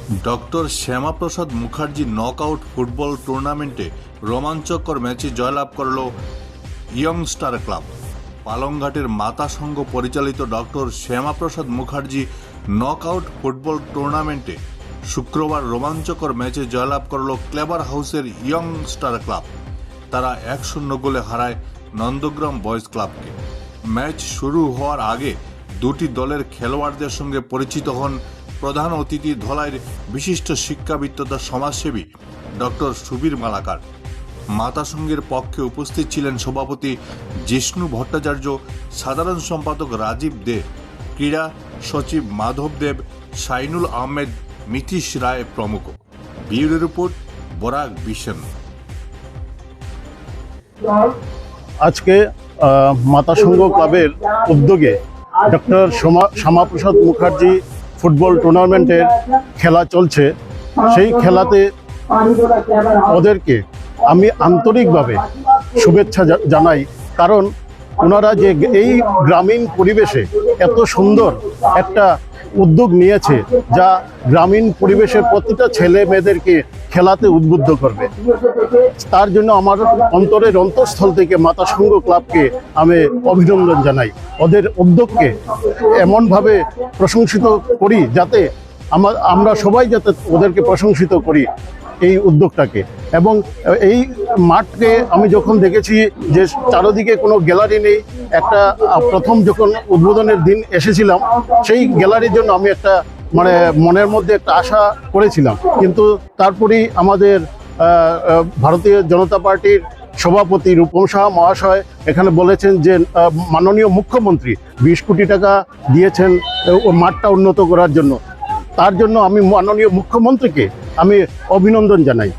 Doctor Shyamaprasad Mukherjee knockout football টুর্নামেন্টে রোমাঞ্চকর ম্যাচে জয়লাভ করল young star club. পালংঘাটের Mata Sangha পরিচালিত Doctor Shyamaprasad Mukherjee knockout football টুর্নামেন্টে শুক্রবার রোমাঞ্চকর ম্যাচে জয়লাভ করল ক্লেভার হাউসের ইয়ং স্টার ক্লাব। তারা 1-0 গোলে হারায় নন্দগ্রাম বয়েজ ক্লাবকে। ম্যাচ শুরু হওয়ার আগে দুটি দলের খেলোয়াড়দের সঙ্গে পরিচিত হন প্রধান অতিথি ধলাইয়ের বিশিষ্ট শিক্ষাবিদ তথা সমাজসেবী ডক্টর সুবীর মালাকার। মাতা সংঘের পক্ষে উপস্থিত ছিলেন সভাপতি জিষ্ণু ভট্টাচার্য, সাধারণ সম্পাদক রাজীব দে, ক্রীড়া সচিব মাধব দেব, শাইনুল আহমেদ, মিথিশ রায় প্রমুখ। Bureau report, Barak vision. আজকে মাতা সংঘ ক্লাবের উদ্যোগে ডক্টর শ্যামাপ্রসাদ মুখার্জি ফুটবল টুর্নামেন্টের খেলা চলছে। সেই খেলাতে ওদেরকে আমি আন্তরিকভাবে শুভেচ্ছা জানাই, কারণ ওনারা যে এই গ্রামীণ পরিবেশে এত সুন্দর একটা উদ্যোগ নিয়েছে, যা গ্রামীণ পরিবেশের প্রতিটা ছেলে মেয়েদেরকে খেলাতে উদ্বুদ্ধ করবে। তার জন্য আমার অন্তরের অন্তঃস্থল থেকে মাতা সংঘ ক্লাবকে আমি অভিনন্দন জানাই। ওদের উদ্যোগকে এমনভাবে প্রশংসিত করি যাতে আমরা সবাই যাতে ওদেরকে প্রশংসিত করি এই উদ্যোগটাকে। এবং এই মাঠকে আমি যখন দেখেছি যে চারদিকে কোনো গ্যালারি নেই, একটা প্রথম যখন উদ্বোধনের দিন এসেছিলাম সেই গ্যালারির জন্য আমি একটা মনের মধ্যে একটা আশা করেছিলাম, কিন্তু তারপরেই আমাদের ভারতীয় জনতা পার্টির সভাপতি রূপম সাহা মহাশয় এখানে বলেছেন যে মাননীয় মুখ্যমন্ত্রী 20 কোটি টাকা দিয়েছেন মাঠটা উন্নত করার জন্য। তার জন্য আমি মাননীয় মুখ্যমন্ত্রীকে আমি অভিনন্দন জানাই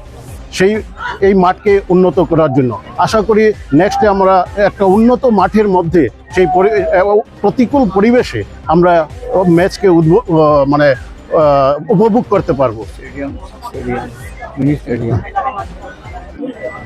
এই মাঠকে উন্নত করার জন্য। আশা করি নেক্সটে আমরা একটা উন্নত মাঠের মধ্যে সেই প্রতিকূল পরিবেশে আমরা ম্যাচকে উপভোগ করতে পারবো।